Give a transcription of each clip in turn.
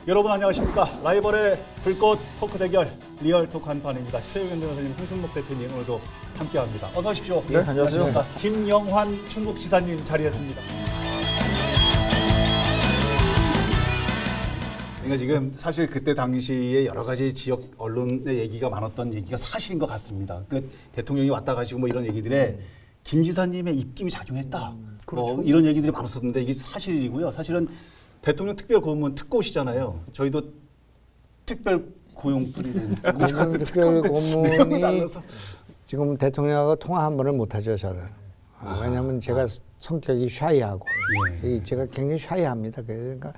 여러분 안녕하십니까. 라이벌의 불꽃 토크 대결 리얼 토크 한판입니다. 최우현 변호사님, 홍순목 대표님 오늘도 함께합니다. 어서 오십시오. 네, 안녕하세요. 김영환 충북지사님 자리했습니다. 그러니까 지금 사실 그때 당시에 여러 가지 지역 언론의 얘기가 많았던 얘기가 사실인 것 같습니다. 그 대통령이 왔다 가시고 뭐 이런 얘기들에 김 지사님의 입김이 작용했다. 그렇죠. 이런 얘기들이 많았었는데 이게 사실이고요. 사실은 대통령 특별 고문 특고시잖아요. 저희도 특별 고용 뿌리는 특별 고문이 지금 대통령하고 통화 한 번을 못 하죠, 저는. 왜냐하면 제가 성격이 샤이하고 제가 굉장히 샤이합니다. 그러니까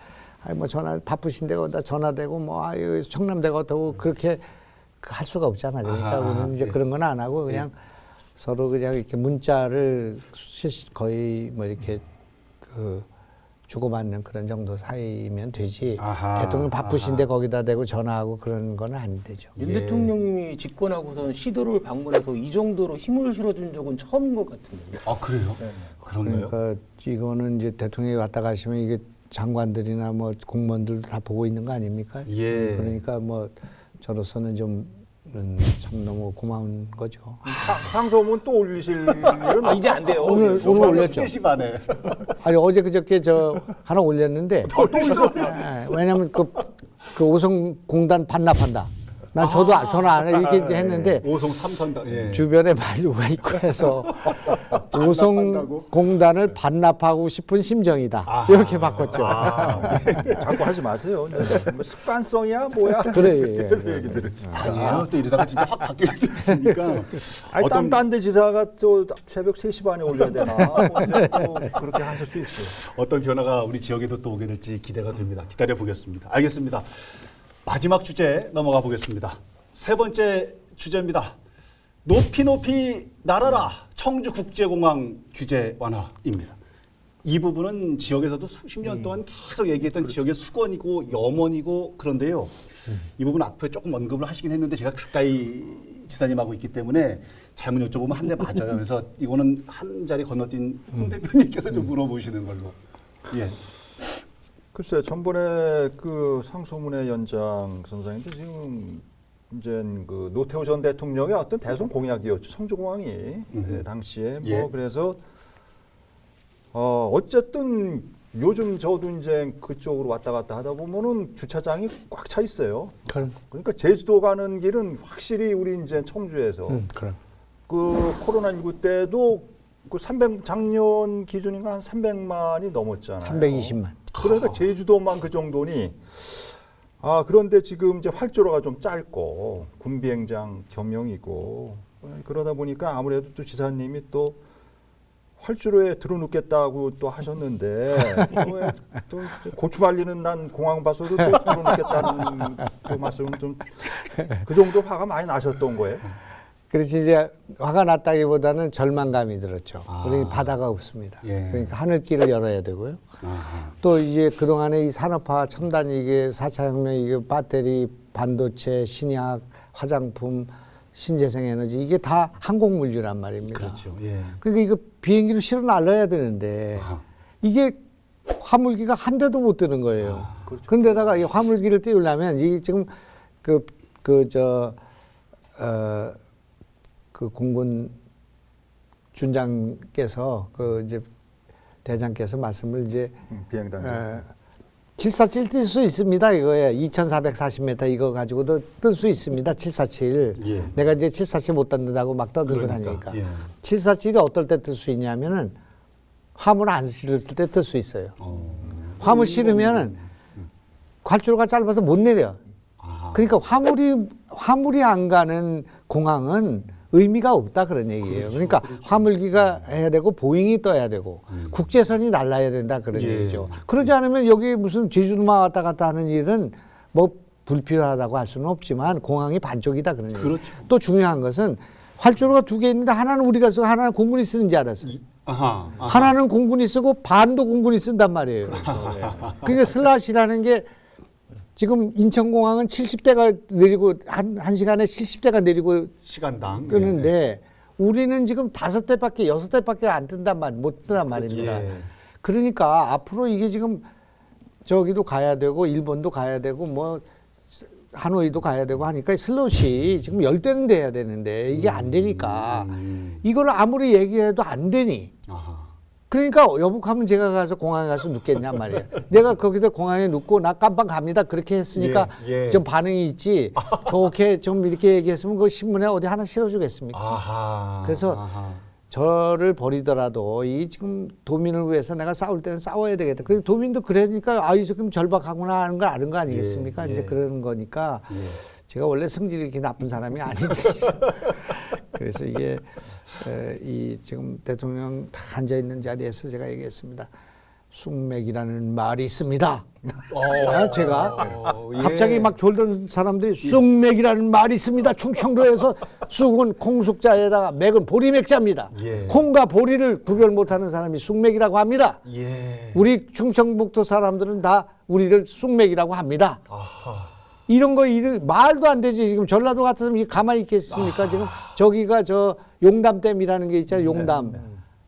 뭐 전화 바쁘신데 거기다 전화되고 뭐 청남대가 어떻고 그렇게 할 수가 없잖아. 그러니까 우리는 이제 그런 건 안 하고 그냥 서로 그냥 이렇게 문자를 거의 뭐 이렇게 주고받는 그런 정도 사이면 되지. 대통령 바쁘신데 거기다 대고 전화하고 그런 건 안 되죠. 윤 대통령님이 집권하고선 시도를 방문해서 이 정도로 힘을 실어준 적은 처음인 것 같은데. 아 그래요? 네. 그런가요? 그러니까 이거는 이제 대통령이 왔다 가시면 이게 장관들이나 뭐 공무원들도 다 보고 있는 거 아닙니까? 예. 그러니까 뭐 저로서는 좀 참 너무 고마운 거죠. 상소문 또 올리실 일은 이제 안 돼요. 오늘 올렸죠. 3시 반에. 아니 어제 그저께 저 하나 올렸는데 또 있었어요? 왜냐면 그 오송공단 반납한다. 난 저도 전화 안 해 이렇게 했는데 오송 삼선당 주변에 만류가 있고 해서 오송공단을 반납하고 싶은 심정이다. 이렇게 바꿨죠. 자꾸 하지 마세요. 뭐 습관성이야 뭐야. 그래. 그래서 얘기들을 아니에요. 또 이러다가 진짜 확 바뀔 수도 있으니까. 아니 딴데 지사가 또 새벽 3시 반에 올려야 되나. 언제 또 그렇게 하실 수 있어요. 어떤 변화가 우리 지역에도 또 오게 될지 기대가 됩니다. 기다려 보겠습니다. 알겠습니다. 마지막 주제 넘어가 보겠습니다. 세 번째 주제입니다. 높이 날아라 청주국제공항 규제 완화입니다. 이 부분은 지역에서도 수십 년 동안 계속 얘기했던 지역의 수건이고 염원이고 그런데요. 이 부분 앞에 조금 언급을 하시긴 했는데 제가 가까이 지사님하고 있기 때문에 잘못 여쭤보면 한 대 맞아요. 그래서 이거는 한 자리 건너뛴 홍 대표님께서 좀 물어보시는 걸로. 예. 글쎄, 전번에 그 상소문의 연장 선상인데 지금 이제 그 노태우 전 대통령의 어떤 대선 공약이었죠. 청주공항이 당시에 뭐 그래서 어쨌든 요즘 저도 이제 그쪽으로 왔다 갔다 하다 보면은 주차장이 꽉 차 있어요. 그러니까 제주도 가는 길은 확실히 우리 이제 청주에서 그 코로나19 때도 그 작년 기준인가 한 300만이 넘었잖아요. 320만. 그러니까 제주도만 그 정도니. 그런데 지금 이제 활주로가 좀 짧고 군비행장 겸용이고 그러다 보니까 아무래도 또 지사님이 또 활주로에 들어눕겠다고 또 하셨는데 또 고추 말리는 난 공항 봐서도 또 들어눕겠다는 그 말씀은 좀 그 정도 화가 많이 나셨던 거예요. 그래서 이제 화가 났다기보다는 절망감이 들었죠. 그러니 바다가 없습니다. 그러니까 하늘길을 열어야 되고요. 또 이제 그동안에 이 산업화 첨단 이게 4차 혁명 이게 배터리, 반도체, 신약, 화장품, 신재생 에너지 이게 다 항공 물류란 말입니다. 그렇죠. 그러니까 이거 비행기로 실어 날라야 되는데 이게 화물기가 한 대도 못 뜨는 거예요. 그런데다가 이 화물기를 띄우려면 이게 지금 그 공군 준장께서 이제 대장께서 말씀을 이제 비행단 747 뜰 수 있습니다 이거에 2,440m 이거 가지고도 뜰 수 있습니다 747 내가 이제 747 못 뜬다고 막 떠들고 다니니까 747이 어떨 때 뜰 수 있냐면은 화물 안 실을 때 뜰 수 있어요. 화물 실으면은 활주로가 짧아서 못 내려. 그러니까 화물이 안 가는 공항은 의미가 없다 그런 얘기예요. 그러니까 화물기가 해야 되고 보잉이 떠야 되고 국제선이 날라야 된다 그런 얘기죠. 그러지 않으면 여기 무슨 제주도만 왔다 갔다 하는 일은 뭐 불필요하다고 할 수는 없지만 공항이 반쪽이다 그런 얘기죠. 그렇죠. 또 중요한 것은 활주로가 두 개 있는데 하나는 우리가 쓰고 하나는 공군이 쓰는지 알았어요. 하나는 공군이 쓰고 반도 공군이 쓴단 말이에요. 그러니까 슬롯이라는 게 지금 인천공항은 70대가 내리고 한 시간에 70대가 내리고 시간당 뜨는데 우리는 지금 5대밖에 6대밖에 안 뜬단 못 뜬단 말입니다. 그러니까 앞으로 이게 지금 저기도 가야 되고 일본도 가야 되고 뭐 하노이도 가야 되고 하니까 슬롯이 지금 10대는 돼야 되는데 이게 안 되니까 이걸 아무리 얘기해도 안 되니. 아하. 그러니까 여북하면 제가 가서 공항에 가서 눕겠냔 말이에요. 내가 거기서 공항에 눕고 나 깜빵 갑니다. 그렇게 했으니까 예. 좀 반응이 있지. 좋게 좀 이렇게 얘기했으면 그 신문에 어디 하나 실어주겠습니까? 아하. 그래서 아하. 저를 버리더라도 이 지금 도민을 위해서 내가 싸울 때는 싸워야 되겠다. 그 도민도 그러니까 이 지금 절박하구나 하는 걸 아는 거 아니겠습니까? 예, 이제 예. 그런 거니까 예. 제가 원래 성질이 이렇게 나쁜 사람이 아닌데 지금. 그래서 이게 이 지금 대통령 다 앉아 있는 자리에서 제가 얘기했습니다. 쑥맥이라는 말이 있습니다. 제가 갑자기 막 졸던 사람들이 쑥맥이라는 말이 있습니다. 충청도에서 쑥은 콩숙자에다가 맥은 보리맥자입니다. 예. 콩과 보리를 구별 못하는 사람이 쑥맥이라고 합니다. 예. 우리 충청북도 사람들은 다 우리를 쑥맥이라고 합니다. 아하. 이런 거 말도 안 되지. 지금 전라도 같았으면 이게 가만히 있겠습니까? 지금 저기가 저 용담댐이라는 게 있잖아요. 용담.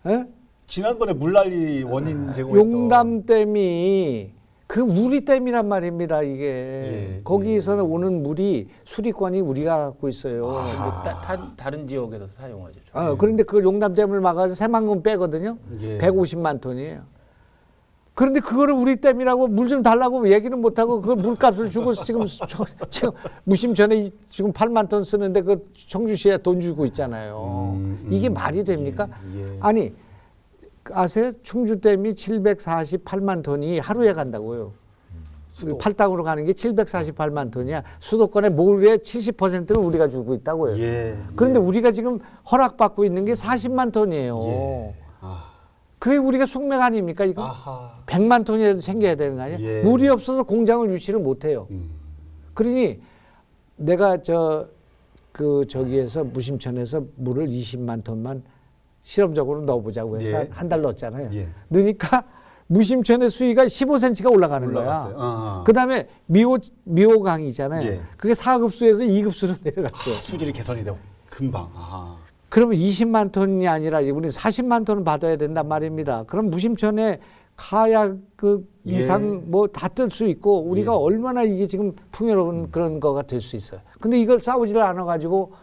예? 지난번에 물난리 원인 제공했던 용담댐이 그 우리댐이란 말입니다. 이게 예, 거기서는 오는 물이 수리권이 우리가 갖고 있어요. 다른 지역에서 사용하죠. 그런데 그 용담댐을 막아서 새만금 빼거든요. 예. 150만 톤이에요. 그런데 그거를 우리 댐이라고 물 좀 달라고 얘기는 못하고 그 물값을 주고 지금 무심전에 지금 8만 톤 쓰는데 그 청주시에 돈 주고 있잖아요. 이게 말이 됩니까? 예. 아니 아세요? 충주댐이 748만 톤이 하루에 간다고요. 팔당으로 가는 게 748만 톤이야. 수도권의 몰의 70%를 우리가 주고 있다고요. 예. 그런데 우리가 지금 허락받고 있는 게 40만 톤이에요. 예. 아. 그게 우리가 숙맥 아닙니까 이거? 아하. 100만 톤이라도 생겨야 되는 거 아니야? 예. 물이 없어서 공장을 유치를 못해요. 그러니 내가 저기에서 무심천에서 물을 20만 톤만 실험적으로 넣어보자고 해서 예. 한 달 넣었잖아요. 예. 넣으니까 무심천의 수위가 15cm가 올라가는 올라갔어요. 거야. 그다음에 미호강이 있잖아요. 예. 그게 4급수에서 2급수로 내려갔어요. 수질이 개선이 되고 금방. 아하. 그러면 20만 톤이 아니라 우리 40만 톤을 받아야 된단 말입니다. 그럼 무심천에 카약 이상 뭐 다 뜰 수 있고 우리가 얼마나 이게 지금 풍요로운 그런 거가 될 수 있어요. 근데 이걸 싸우지를 않아 가지고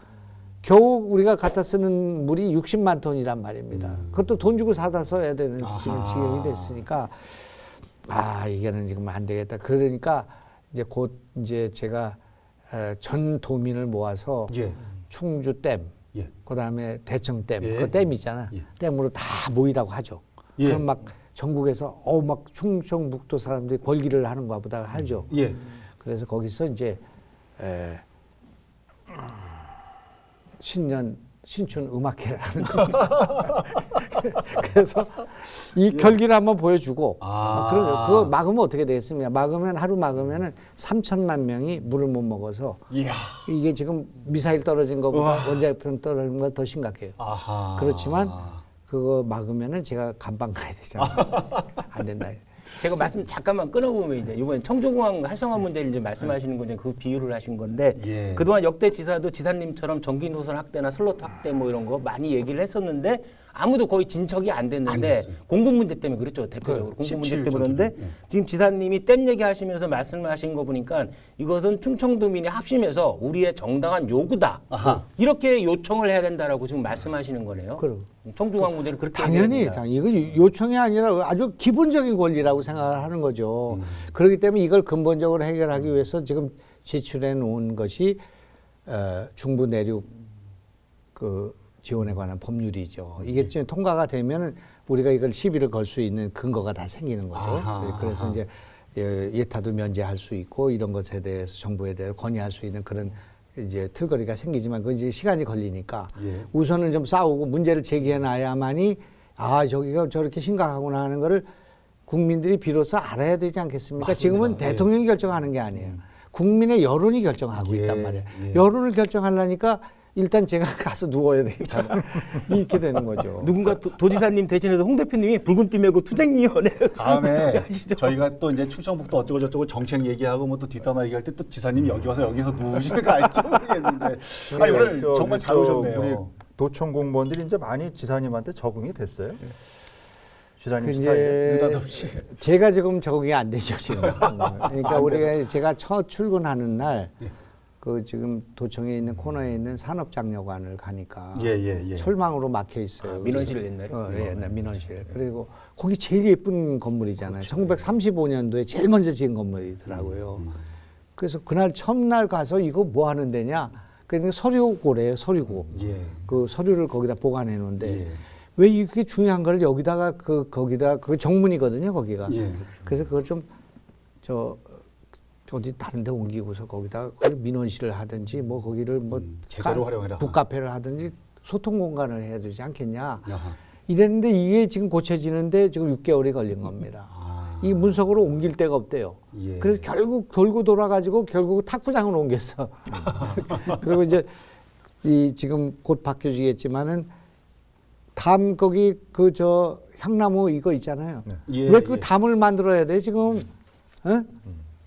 겨우 우리가 갖다 쓰는 물이 60만 톤이란 말입니다. 그것도 돈 주고 사다 써야 되는 지금 지경이 됐으니까 이게는 지금 안 되겠다. 그러니까 이제 곧 이제 제가 전 도민을 모아서 예. 충주댐, 예. 그다음에 대청댐, 예. 그 댐 있잖아. 예. 댐으로 다 모이라고 하죠. 예. 그럼 막 전국에서 막 충청북도 사람들이 권기를 하는가 보다 하죠. 예. 그래서 거기서 이제 신춘 음악회를 하는 겁니다. 그래서 이 결기를 한번 보여주고 그거 막으면 어떻게 되겠습니까? 하루 막으면은 3천만 명이 물을 못 먹어서 이야. 이게 지금 미사일 떨어진 것보다 원자력폭탄 떨어진 것보다 더 심각해요. 아하. 그렇지만 그거 막으면은 제가 감방 가야 되잖아요. 안 된다. 제가 말씀 잠깐만 끊어보면 이제 이번에 청주공항 활성화 문제를 이제 말씀하시는 건 그 비유를 하신 건데 예. 그동안 역대 지사도 지사님처럼 전기 노선 확대나 슬롯 확대 뭐 이런 거 많이 얘기를 했었는데 아무도 거의 진척이 안 됐는데 공급 문제 때문에 그랬죠 대표적으로 공급 문제 때문에 그런데 지금 지사님이 댐 얘기하시면서 말씀하신 거 보니까 이것은 충청도민이 합심해서 우리의 정당한 요구다 이렇게 요청을 해야 된다라고 지금 말씀하시는 거네요. 그럼. 청주공항 문제를 그렇게 당연히 얘기해야 된다. 이거 요청이 아니라 아주 기본적인 권리라고 생각하는 거죠. 그렇기 때문에 이걸 근본적으로 해결하기 위해서 지금 제출해 놓은 것이 중부 내륙 지원에 관한 법률이죠. 이게 지금 통과가 되면은 우리가 이걸 시비를 걸 수 있는 근거가 다 생기는 거죠. 그래서 이제 예타도 면제할 수 있고 이런 것에 대해서 정부에 대해 건의할 수 있는 그런 이제 틀거리가 생기지만 그 이제 시간이 걸리니까 우선은 좀 싸우고 문제를 제기해 놔야만이 저기가 저렇게 심각하구나 하는 거를 국민들이 비로소 알아야 되지 않겠습니까? 맞습니다. 지금은 대통령이 결정하는 게 아니에요. 국민의 여론이 결정하고 있단 말이에요. 여론을 결정하려니까 일단 제가 가서 누워야 되겠다. 이렇게 되는 거죠. 누군가 도지사님 대신해서 홍 대표님이 붉은 띠 메고 투쟁위원회 다음에 저희가 또 이제 충청북도 어쩌고 저쩌고 정책 얘기하고 뭐 또 뒷담화 얘기할 때 또 지사님이 여기 와서 여기서 누우시는 거 알죠? 모르겠는데. 오늘 정말 잘 오셨네요. 우리 도청 공무원들이 이제 많이 지사님한테 적응이 됐어요? 지사님 그 스타일. 느닷없이. 제가 지금 적응이 안 되죠 지금. 그러니까 우리가 제가 첫 출근하는 날 그 지금 도청에 있는 코너에 있는 산업장려관을 가니까 예. 철망으로 막혀 있어요. 민원실 옛날에? 옛날 민원실. 그리고 거기 제일 예쁜 건물이잖아요. 1935년도에 제일 먼저 지은 건물이더라고요. 그래서 그날 첫날 가서 이거 뭐 하는 데냐? 그러니까 서류고래요, 서류고. 예. 그 서류를 거기다 보관해 놓은데 예. 왜 이게 중요한 걸 여기다가 거기다 그 정문이거든요, 거기가. 예. 그래서 그걸 좀 어디 다른 데 옮기고서 거기다 거기 민원실을 하든지 뭐 거기를 뭐 제대로 활용해라. 북카페를 하든지 소통 공간을 해야 되지 않겠냐. 야하. 이랬는데 이게 지금 고쳐지는데 지금 6개월이 걸린 겁니다. 이 문석으로 옮길 데가 없대요. 예. 그래서 결국 돌고 돌아가지고 결국 탁구장으로 옮겼어. 그리고 이제 지금 곧 바뀌어지겠지만은 담 거기 그 향나무 이거 있잖아요. 예, 왜 그 예. 담을 만들어야 돼 지금? 어?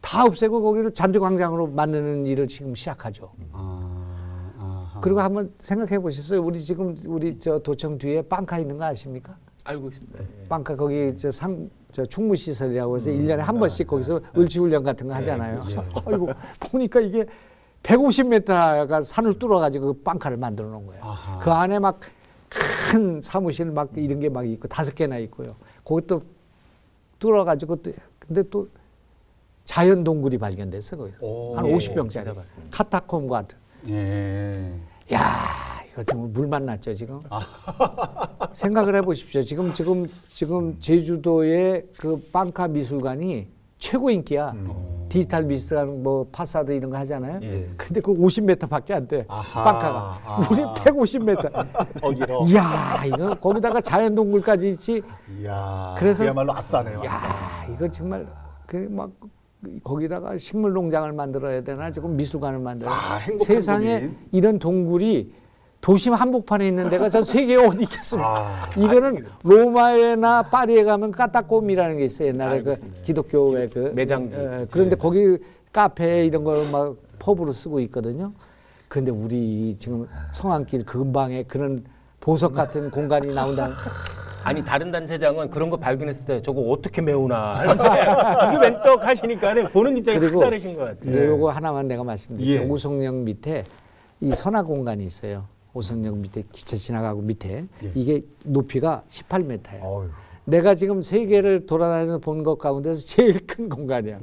다 없애고 거기를 잔디광장으로 만드는 일을 지금 시작하죠. 아하. 그리고 한번 생각해 보셨어요? 우리 지금 도청 뒤에 빵카 있는 거 아십니까? 알고 있습니다. 예. 빵카 거기 충무 시설이라고 해서 1년에 한 번씩 거기서 을지 훈련 같은 거 하잖아요. 아이고 보니까 이게 150m가 산을 뚫어 가지고 그 빵카를 만들어 놓은 거예요. 아하. 그 안에 막 큰 사무실 막 이런 게 막 있고 5개나 있고요. 거기 또 뚫어 가지고 근데 또 자연 동굴이 발견됐어 거기서. 오. 한 50병짜리 카타콤 같은. 예. 야, 이거 정말 물 만났죠 지금. 생각을 해보십시오. 지금 제주도의 그 빵카 미술관이 최고 인기야. 디지털 미술관 뭐 파사드 이런 거 하잖아요. 예. 근데 그 50m밖에 안 돼. 아하. 빵카가. 우리 150m. 저기로. 이야, 이거 거기다가 자연 동굴까지 있지. 이야. 그래서- 그야말로 아싸네요. 아싸. 야, 이거 정말 그 막 거기다가 식물 농장을 만들어야 되나 지금 미술관을 만들어야 되나. 행복한 세상에 고민. 이런 동굴이 도심 한복판에 있는 데가 전 세계에 어디 있겠습니까? 아, 이거는 로마에나 파리에 가면 까따꼼이라는 게 있어요. 옛날에 그 기독교의 그 매장지. 그런데 거기 카페 이런 걸 막 펍으로 쓰고 있거든요. 그런데 우리 지금 성안길 근방에 그런 보석 같은 공간이 나온다는 아니 다른 단체장은 그런 거 발견했을 때 저거 어떻게 메우나 하는데 이게 웬떡 하시니까 보는 입장이 확 그리고 다르신 것 같아요. 요거 하나만 내가 말씀드릴게요. 예. 오송역 밑에 이 선화 공간이 있어요. 오송역 밑에 기차 지나가고 밑에 이게 높이가 18m예요. 어휴. 내가 지금 세계를 돌아다니면서 본 것 가운데서 제일 큰 공간이야.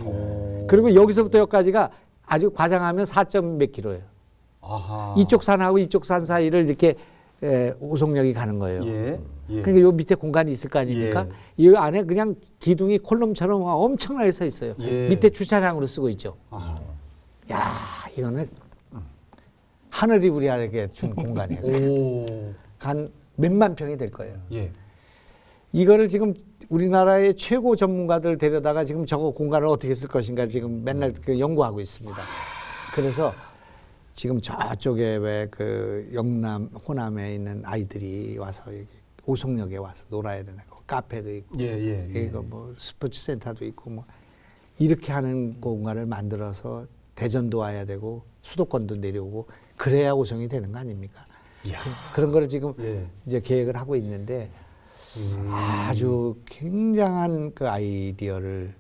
그리고 여기서부터 여기까지가 아주 과장하면 4몇 킬로예요. 아하. 이쪽 산하고 이쪽 산 사이를 이렇게 오송역이 가는 거예요. 예. 예. 그러니까 요 밑에 공간이 있을 거 아닙니까? 이 안에 그냥 기둥이 콜럼처럼 엄청나게 서 있어요. 예. 밑에 주차장으로 쓰고 있죠. 아하. 야, 이거는 하늘이 우리에게 준 공간이에요. 오. 한 몇만 평이 될 거예요. 예. 이거를 지금 우리나라의 최고 전문가들 데려다가 지금 저거 공간을 어떻게 쓸 것인가 지금 맨날 그 연구하고 있습니다. 그래서 지금 저쪽에 왜 그 영남, 호남에 있는 아이들이 와서 여기 오송역에 와서 놀아야 되나? 카페도 있고, 예. 이거 뭐 스포츠 센터도 있고 뭐 이렇게 하는 공간을 만들어서 대전도 와야 되고 수도권도 내려오고 그래야 오송이 되는 거 아닙니까? 이야. 그런 거를 지금 예. 이제 계획을 하고 있는데 아주 굉장한 그 아이디어를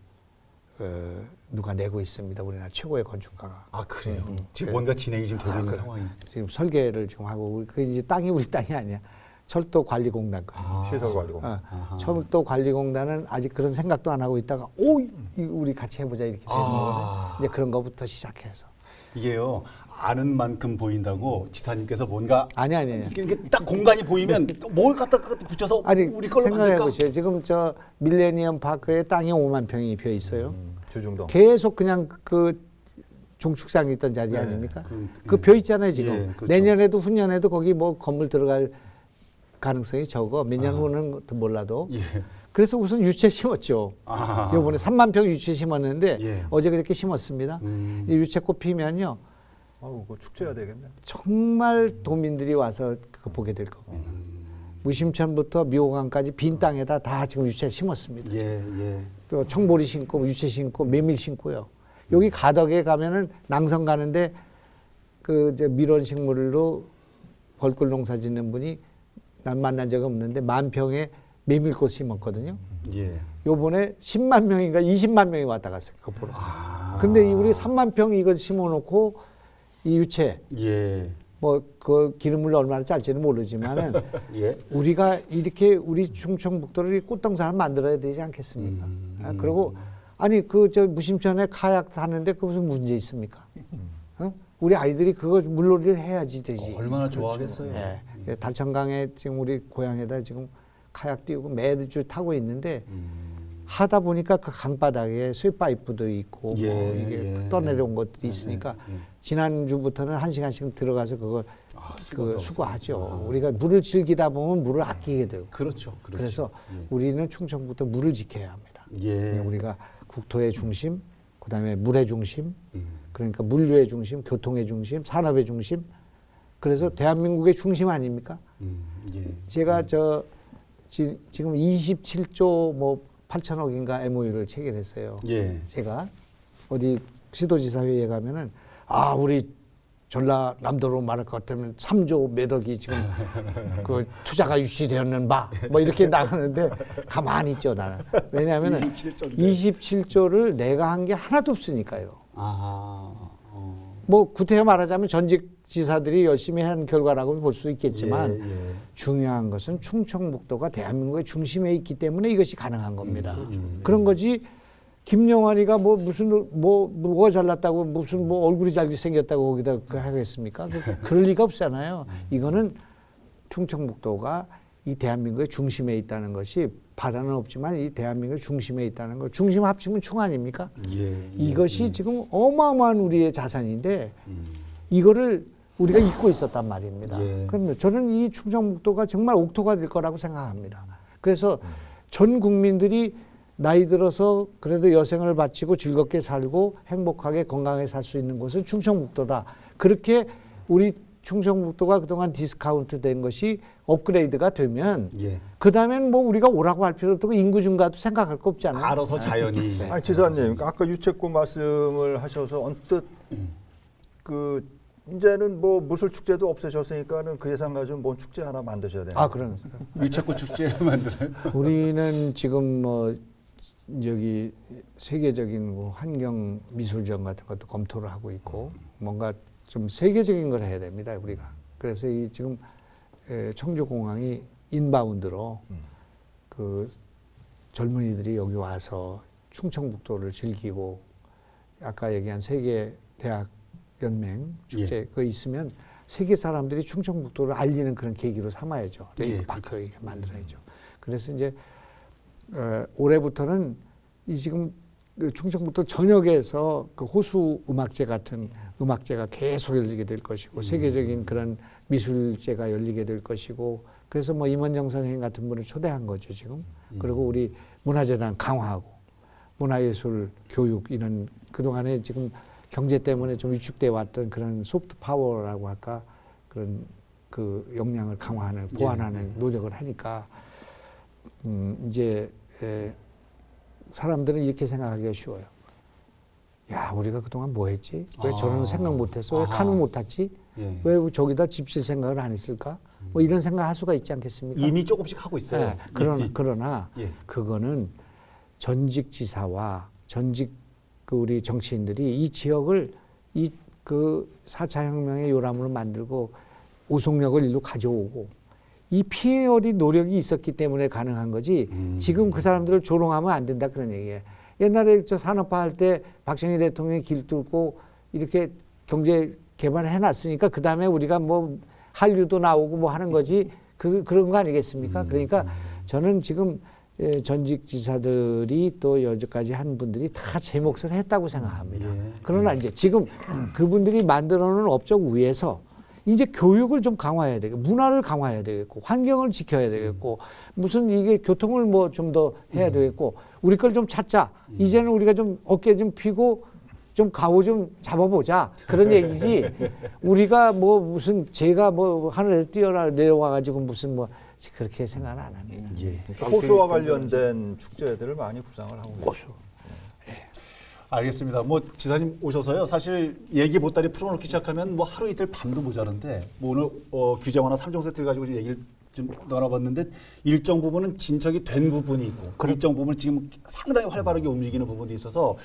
누가 내고 있습니다. 우리나라 최고의 건축가가. 아, 그래요. 지금 뭔가 진행이 지금 되고 있는 상황이. 지금 설계를 지금 하고 그 이제 땅이 우리 땅이 아니야. 철도관리공단 거. 시설관리공단. 철도관리공단은 아직 그런 생각도 안 하고 있다가 우리 같이 해보자 이렇게 되는 거거든요. 이제 그런 거부터 시작해서. 이게요. 아는 만큼 보인다고 지사님께서 뭔가 아니. 이게 딱 공간이 보이면 뭘 갖다 붙여서 아니 우리 걸로 생각해 만들까? 보세요. 지금 저 밀레니엄 파크에 땅이 5만 평이 비어 있어요. 주중동. 계속 그냥 그 종축장이 있던 자리 아닙니까? 그 예. 벼 있잖아요 지금. 예, 그렇죠. 내년에도 후년에도 거기 뭐 건물 들어갈 가능성이 적어. 몇 년 후는 몰라도. 예. 그래서 우선 유채 심었죠. 아하. 요번에 3만 평 유채 심었는데 예. 어제 그렇게 심었습니다. 이제 유채꽃 피면요. 아우, 그거 축제해야 되겠네. 정말 도민들이 와서 그거 보게 될 겁니다. 무심천부터 미호강까지 빈 땅에다 다 지금 유채 심었습니다. 예. 또 청보리 심고 유채 심고 메밀 심고요. 여기 가덕에 가면은 낭성 가는데 그 이제 밀원 식물로 벌꿀 농사 짓는 분이 난 만난 적 없는데 10,000평의 메밀꽃 심었거든요. 예. 요번에 10만 명인가 20만 명이 왔다 갔어요. 그거 보러. 근데 우리 3만 평 이거 심어놓고 이 유채 예. 뭐 그 기름을 얼마나 짤지는 모르지만은 예. 우리가 이렇게 우리 충청북도를 꽃동산을 만들어야 되지 않겠습니까? 아, 그리고 아니 그 저 무심천에 카약 타는데 그 무슨 문제 있습니까? 어? 우리 아이들이 그거 물놀이를 해야지 되지. 얼마나 좋아하겠어요. 예. 달천강에 지금 우리 고향에다 지금 카약 띄우고 매주 타고 있는데 하다 보니까 그 강바닥에 쇠파이프도 있고 예, 뭐 이게 예. 떠내려온 것들이 있으니까 지난주부터는 1시간씩 들어가서 그거 수거하죠. 우리가 물을 즐기다 보면 물을 아끼게 되고. 그렇죠. 그래서 우리는 충청부터 물을 지켜야 합니다. 예. 우리가 국토의 중심, 그다음에 물의 중심, 그러니까 물류의 중심, 교통의 중심, 산업의 중심. 그래서 대한민국의 중심 아닙니까? 예. 제가 지금 27조 뭐 8천억인가 MOU를 체결했어요. 예. 제가 어디 시도지사회에 가면은 우리 전라남도로 말할 것 같으면 3조 몇 억이 지금 그 투자가 유치되었는 바 뭐 이렇게 나가는데 가만히 있죠 나는. 왜냐하면은 27조를 내가 한 게 하나도 없으니까요. 뭐 구태여 말하자면 전직 지사들이 열심히 한 결과라고 볼 수 있겠지만 중요한 것은 충청북도가 대한민국의 중심에 있기 때문에 이것이 가능한 겁니다. 그런 거지. 김영환이가 뭐 무슨 뭐가 잘났다고 무슨 뭐 얼굴이 잘생겼다고 거기다 그 하겠습니까? 그럴 리가 없잖아요. 이거는 충청북도가 이 대한민국의 중심에 있다는 것이 바다는 없지만 이 대한민국의 중심에 있다는 것. 중심 합치면 충 아닙니까? 이것이 지금 어마어마한 우리의 자산인데 이거를 우리가 잊고 있었단 말입니다. 그런데 저는 이 충청북도가 정말 옥토가 될 거라고 생각합니다. 그래서 전 국민들이 나이 들어서 그래도 여생을 바치고 즐겁게 살고 행복하게 건강하게 살 수 있는 곳은 충청북도다. 그렇게 우리 충청북도가 그동안 디스카운트 된 것이 업그레이드가 되면 그 다음엔 뭐 우리가 오라고 할 필요도 없고 인구 증가도 생각할 거 없잖아요. 알아서 자연이. 아니 지사님, 아까 유채꽃 말씀을 하셔서 언뜻 그 이제는 뭐 무술 축제도 없어졌으니까는 그 예산 가지고 뭔 축제 하나 만드셔야 돼요. 그런. 유채꽃 축제 만들어요. 우리는 지금 뭐 저기 세계적인 뭐 환경 미술전 같은 것도 검토를 하고 있고 뭔가 좀 세계적인 걸 해야 됩니다 우리가. 그래서 이 지금 청주공항이 인바운드로 그 젊은이들이 여기 와서 충청북도를 즐기고 아까 얘기한 세계 대학 연맹 축제 그거 있으면 세계 사람들이 충청북도를 알리는 그런 계기로 삼아야죠. 레이크파크 이렇게 만들어야죠. 그래서 이제 올해부터는 이 지금 그 충청북도 전역에서 그 호수 음악제 같은 음악제가 계속 열리게 될 것이고 세계적인 그런 미술제가 열리게 될 것이고 그래서 뭐 임원정 선생님 같은 분을 초대한 거죠 지금. 그리고 우리 문화재단 강화하고 문화예술 교육 이런 그동안에 지금 경제 때문에 좀 위축돼 왔던 그런 소프트 파워라고 할까 그런 그 역량을 강화하는 보완하는 노력을 하니까 이제 사람들은 이렇게 생각하기가 쉬워요. 야 우리가 그동안 뭐 했지? 왜 저런 생각 못했어? 왜 카누 못 탔지? 왜 저기다 집실 생각을 안 했을까? 뭐 이런 생각할 수가 있지 않겠습니까? 이미 조금씩 하고 있어요. 그러나 그거는 전직 지사와 전직 그 우리 정치인들이 이 지역을 이 그 4차 혁명의 요람으로 만들고 우송력을 일로 가져오고 이 피해어린 노력이 있었기 때문에 가능한 거지 지금 그 사람들을 조롱하면 안 된다 그런 얘기예요. 옛날에 저 산업화 할 때 박정희 대통령이 길 뚫고 이렇게 경제 개발을 해놨으니까 그 다음에 우리가 뭐 한류도 나오고 뭐 하는 거지 그런 거 아니겠습니까? 그러니까 저는 지금 전직 지사들이 또 여기까지 한 분들이 다 제 몫을 했다고 생각합니다. 그러나 이제 지금 그분들이 만들어 놓은 업적 위에서 이제 교육을 좀 강화해야 되고 문화를 강화해야 되겠고 환경을 지켜야 되겠고 무슨 이게 교통을 뭐 좀 더 해야 되겠고 우리 걸 좀 찾자. 이제는 우리가 좀 어깨 좀 펴고 좀 가오 좀 잡아보자 그런 얘기지. 우리가 뭐 무슨 제가 뭐 하늘에 뛰어나 내려와 가지고 무슨 뭐 그렇게 생각은 안 합니다. 호수와 관련된 축제들을 많이 구상을 하고 호수. 알겠습니다. 뭐 지사님 오셔서요. 사실 얘기 보따리 풀어놓기 시작하면 뭐 하루 이틀 밤도 모자란데 뭐 오늘 규제 완화 3종 세트를 가지고 좀 얘기를 좀 나눠봤는데 일정 부분은 진척이 된 부분이 있고 일정 부분은 지금 상당히 활발하게 움직이는 부분도 있어서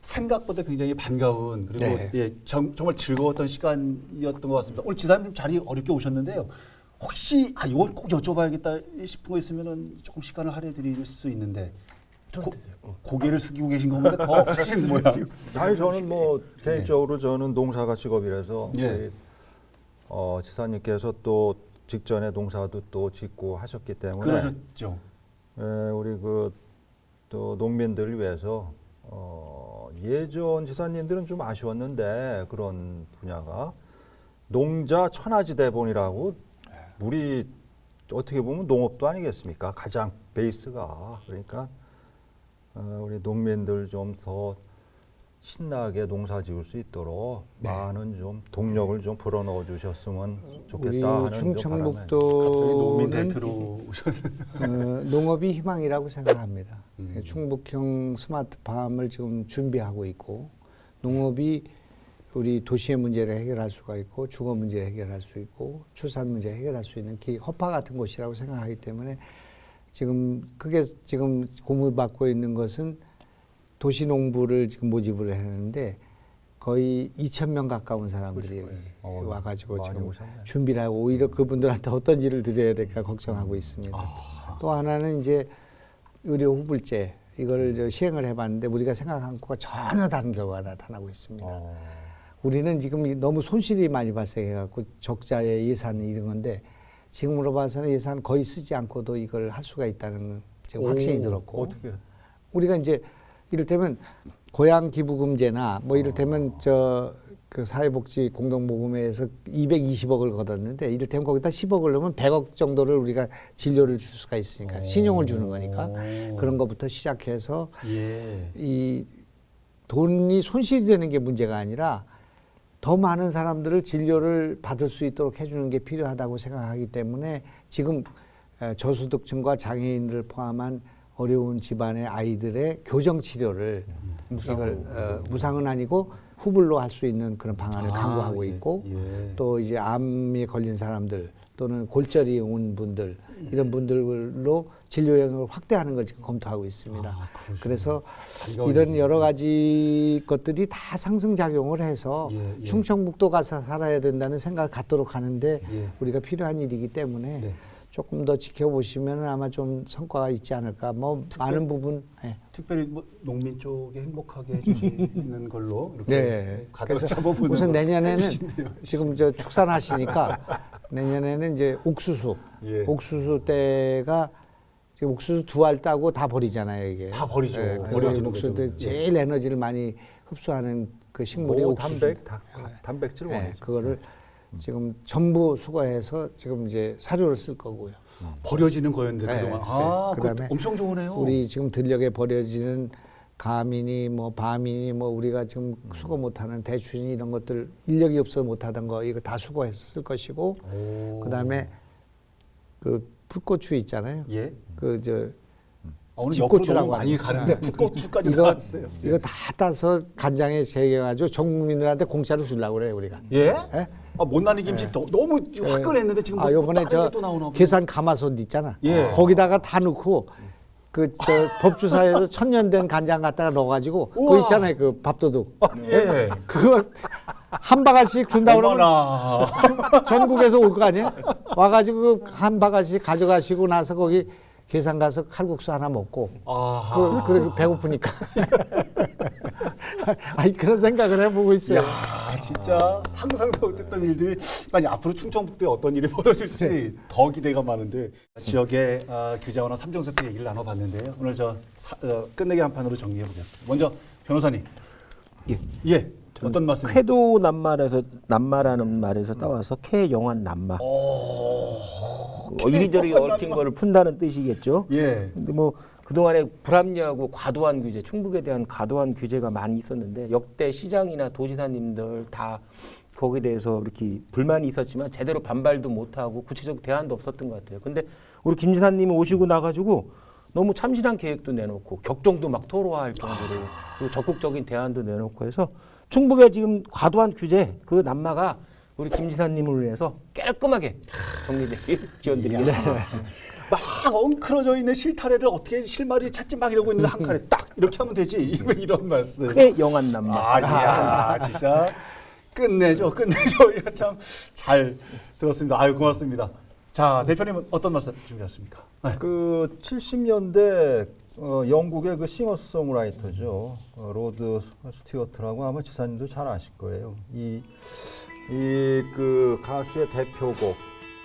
생각보다 굉장히 반가운 그리고 네. 예, 정말 즐거웠던 시간이었던 것 같습니다. 오늘 지사님 자리 어렵게 오셨는데요. 혹시 이건 꼭 여쭤봐야겠다 싶은 거 있으면은 조금 시간을 할애드릴 수 있는데 고개를 숙이고 계신 거 보니까 더 없으신 모양. 아니 저는 뭐 개인적으로 저는 농사가 직업이라서 예. 우리, 지사님께서 또 직전에 농사도 또 짓고 하셨기 때문에 그러셨죠. 우리 그 또 농민들을 위해서 예전 지사님들은 좀 아쉬웠는데 그런 분야가 농자 천하지 대본이라고 우리 어떻게 보면 농업도 아니겠습니까? 가장 베이스가 그러니까 우리 농민들 좀 더 신나게 농사 지을 수 있도록 많은 좀 동력을 좀 불어넣어 주셨으면 좋겠다 우리 하는 갑자기 충청북도는 농민 대표로 오셨는데. 농업이 희망이라고 생각합니다. 충북형 스마트팜을 지금 준비하고 있고 농업이 우리 도시의 문제를 해결할 수가 있고 주거 문제 해결할 수 있고 출산 문제 해결할 수 있는 허파 같은 곳이라고 생각하기 때문에 지금 그게 지금 고문받고 있는 것은 도시농부를 지금 모집을 했는데 거의 2,000명 가까운 사람들이 와가지고 많이 지금 오셨네. 준비를 하고 오히려 그분들한테 어떤 일을 드려야 될까 걱정하고 있습니다. 또 하나는 이제 의료 후불제 이걸 저 시행을 해봤는데 우리가 생각한 것과 전혀 다른 결과가 나타나고 있습니다. 우리는 지금 너무 손실이 많이 발생해갖고 적자의 예산 이런 건데 지금으로 봐서는 예산 거의 쓰지 않고도 이걸 할 수가 있다는 지금 확신이 들었고 어떻게 우리가 이제 이를테면 고향 기부금제나 뭐 이를테면 그 사회복지 공동모금회에서 220억을 걷었는데 이를테면 거기다 10억을 넣으면 100억 정도를 우리가 진료를 줄 수가 있으니까 신용을 주는 거니까 그런 것부터 시작해서 예. 이 돈이 손실이 되는 게 문제가 아니라 더 많은 사람들을 진료를 받을 수 있도록 해주는 게 필요하다고 생각하기 때문에 지금 저소득층과 장애인들을 포함한 어려운 집안의 아이들의 교정 치료를 이걸 무상은 아니고 후불로 할 수 있는 그런 방안을 강구하고 있고 또 이제 암에 걸린 사람들 또는 골절이 온 분들 이런 분들로 진료 영역을 확대하는 걸 지금 검토하고 있습니다. 그래서 이런 여러 가지 것들이 다 상승작용을 해서 충청북도 가서 살아야 된다는 생각을 갖도록 하는데 우리가 필요한 일이기 때문에 조금 더 지켜보시면 아마 좀 성과가 있지 않을까. 뭐 많은 부분. 특별히 뭐 농민 쪽에 행복하게 해주시는 걸로 이렇게 네. 가닥을 그래서 잡아보는 우선 내년에는 해주시네요. 지금 저 축산하시니까 내년에는 이제 옥수수. 예. 옥수수 때가 지금 옥수수 두 알 따고 다 버리잖아요, 이게. 다 버리죠. 그래서 버려지는 옥수수 때 거죠. 제일 에너지를 많이 흡수하는 그 식물이 옥수수. 단백질을 네, 원하죠. 그거를 지금 전부 수거해서 지금 이제 사료를 쓸 거고요. 버려지는 거였는데 그동안 그다음에 그것도 엄청 좋으네요. 우리 지금 들녘에 버려지는 가민이 뭐 바민이 뭐 우리가 지금 수거 못하는 대추니 이런 것들 인력이 없어 못하던 거 이거 다 수거해서 쓸 것이고 그다음에 그 풋고추 있잖아요. 예. 그저 오늘 옆으로 집고추라고 너무 많이 가는데 하는 풋고추까지 이거 나왔어요. 이거 다 따서 간장에 재겨가지고 전 국민들한테 공짜로 주려고 그래요 우리가. 예? 예? 못난이 김치 너무 화끈했는데 지금 뭐 요번에 다른 게 저 또 나오나 보네. 계산 가마솥 있잖아. 예. 거기다가 다 넣고 그 저 법주사에서 천년된 간장 갖다가 넣어가지고 그거 있잖아요 그 밥도둑. 예. 그거 한 바가지씩 준다 그러면 어머나. 전국에서 올 거 아니야? 와가지고 한 바가지 가져가시고 나서 거기 계산 가서 칼국수 하나 먹고 아하. 그렇게 배고프니까 아니 그런 생각을 해보고 있어요. 야, 진짜 상상도 못했던 일들이 아니 앞으로 충청북도에 어떤 일이 벌어질지 더 기대가 많은데 지역의 규제와나 3종 세트 얘기를 나눠봤는데요. 오늘 끝내기 한 판으로 정리해 보겠습니다. 먼저 변호사님. 예. 어떤 말씀? 쾌도 낱말하는 말에서 따와서 쾌영환 낱말. 이리저리 얽힌 거를 푼다는 뜻이겠죠. 예. 근데 뭐 그동안에 불합리하고 과도한 규제, 충북에 대한 과도한 규제가 많이 있었는데 역대 시장이나 도지사님들 다 거기에 대해서 이렇게 불만이 있었지만 제대로 반발도 못하고 구체적 대안도 없었던 것 같아요. 근데 우리 김 지사님이 오시고 나가지고 너무 참신한 계획도 내놓고 격정도 막 토로할 정도로 그리고 적극적인 대안도 내놓고 해서 충북의 지금 과도한 규제 그 낱마가 우리 김 지사님을 위해서 깔끔하게 정리되길 기원드리겠습니다. 막 엉클어져 있는 실타래를 어떻게 실마리를 찾지 막 이러고 있는데 한 칸에 딱 이렇게 하면 되지. 이런 말씀. 크게 영한 남자. 아니야, 진짜 끝내줘. 이거 참 잘 들었습니다. 아유, 고맙습니다. 자, 대표님은 어떤 말씀 준비하셨습니까? 네. 그 70년대 영국의 그 싱어송라이터죠. 로드 스튜어트라고 아마 지사님도 잘 아실 거예요. 이 그 가수의 대표곡,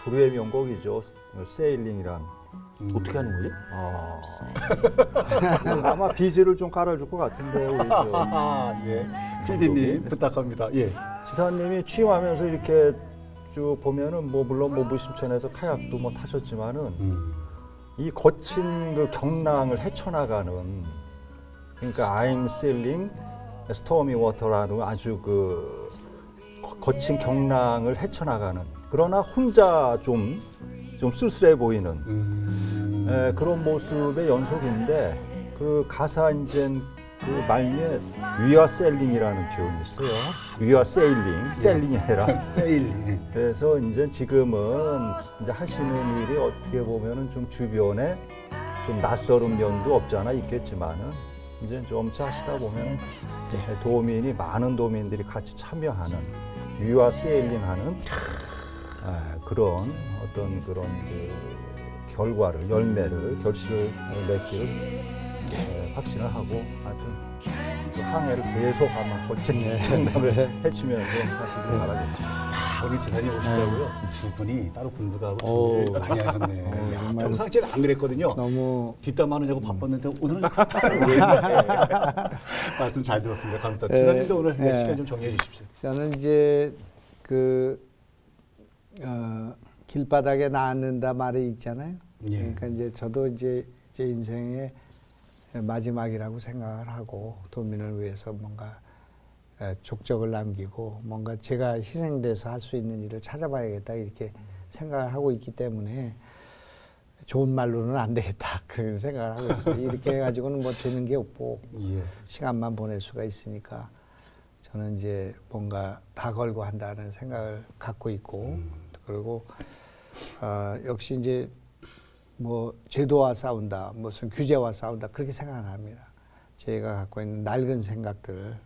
불후의 명곡이죠. 세일링이란. 어떻게 하는 거지? 아마 비즈를 좀 깔아줄 것 같은데요. 우리 예. PD님 부탁합니다. 예. 지사님이 취임하면서 이렇게 쭉 보면은 뭐 물론 뭐 무심천에서 카약도 뭐 타셨지만은 이 거친 그 경랑을 헤쳐나가는, 그러니까 I'm sailing stormy water라는 아주 그 거친 경랑을 헤쳐나가는, 그러나 혼자 좀 쓸쓸해 보이는 그런 모습의 연속인데, 그 가사 이제 그 말미에 We are sailing이라는 표현이 있어요. We are sailing, sailing이 아니라 세일. 그래서 이제 지금은 이제 하시는 일이 어떻게 보면은 좀 주변에 좀 낯설은 면도 없지 않아 있겠지만은 이제 점차 하시다 보면 많은 도민들이 같이 참여하는 We are sailing 하는 그런 어떤 그런 그 결과를, 결실을 맺기를 확신을 하고, 하여튼 그 항해를 계속 아마 거친 정답을 헤치면서 하시길 바라겠습니다. 오늘 지사님 오시려고요. 두 분이 따로 공부도 하고 준비를 많이 하셨네. 야, 평상시에는 안 그랬거든요. 너무 뒷담 하느냐고 바빴는데 오늘은 말씀 잘 들었습니다. 감사합니다. 지사님도 오늘 시간 좀 정리해 주십시오. 저는 이제 길바닥에 낳는다 말이 있잖아요. 예. 그러니까 이제 저도 이제 제 인생의 마지막이라고 생각을 하고 도민을 위해서 뭔가 족적을 남기고 뭔가 제가 희생돼서 할 수 있는 일을 찾아봐야겠다 이렇게 생각을 하고 있기 때문에 좋은 말로는 안 되겠다 그런 생각을 하고 있습니다. 이렇게 해가지고는 뭐 되는 게 없고 시간만 보낼 수가 있으니까 저는 이제 뭔가 다 걸고 한다는 생각을 갖고 있고 그리고 역시 이제 뭐 제도와 싸운다, 무슨 규제와 싸운다 그렇게 생각을 합니다. 제가 갖고 있는 낡은 생각들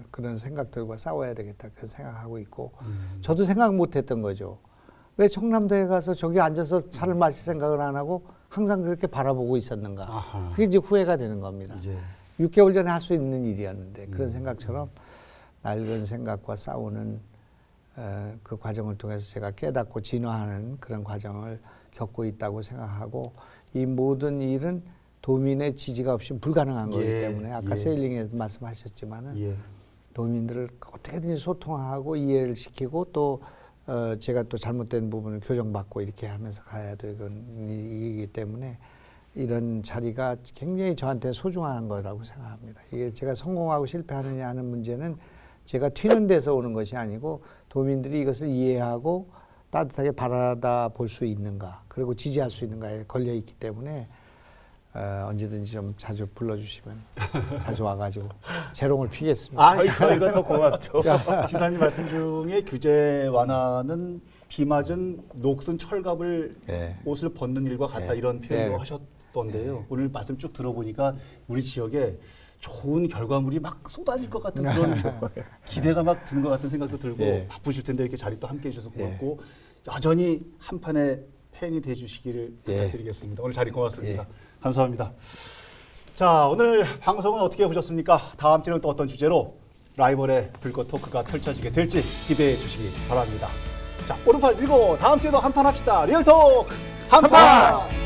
그런 생각들과 싸워야 되겠다 그런 생각하고 있고 저도 생각 못했던 거죠. 왜 청남도에 가서 저기 앉아서 차를 마실 생각을 안 하고 항상 그렇게 바라보고 있었는가. 아하. 그게 이제 후회가 되는 겁니다. 이제 6개월 전에 할 수 있는 일이었는데 그런 생각처럼 낡은 생각과 싸우는 그 과정을 통해서 제가 깨닫고 진화하는 그런 과정을 겪고 있다고 생각하고 이 모든 일은 도민의 지지가 없이 불가능한 거기 때문에 아까 세일링에서 말씀하셨지만은 도민들을 어떻게든지 소통하고 이해를 시키고 또 제가 또 잘못된 부분을 교정받고 이렇게 하면서 가야 되는 일이기 때문에 이런 자리가 굉장히 저한테 소중한 거라고 생각합니다. 이게 제가 성공하고 실패하느냐 하는 문제는 제가 튀는 데서 오는 것이 아니고 도민들이 이것을 이해하고 따뜻하게 바라다 볼 수 있는가 그리고 지지할 수 있는가에 걸려 있기 때문에 언제든지 좀 자주 불러주시면 자주 와가지고 재롱을 피겠습니다. 저희가 더 고맙죠. 지사님 말씀 중에 규제 완화는 비 맞은 녹슨 철갑을 옷을 벗는 일과 같다 이런 표현도 하셨던데요. 오늘 말씀 쭉 들어보니까 우리 지역에 좋은 결과물이 막 쏟아질 것 같은 그런 기대가 막 드는 것 같은 생각도 들고 바쁘실 텐데 이렇게 자리 또 함께 해주셔서 고맙고 여전히 한판의 팬이 돼주시기를 부탁드리겠습니다. 오늘 자리 고맙습니다. 감사합니다. 자, 오늘 방송은 어떻게 보셨습니까? 다음 주는 또 어떤 주제로 라이벌의 불꽃 토크가 펼쳐지게 될지 기대해 주시기 바랍니다. 자, 오른팔 들고 다음 주에도 한판 합시다. 리얼톡 한판!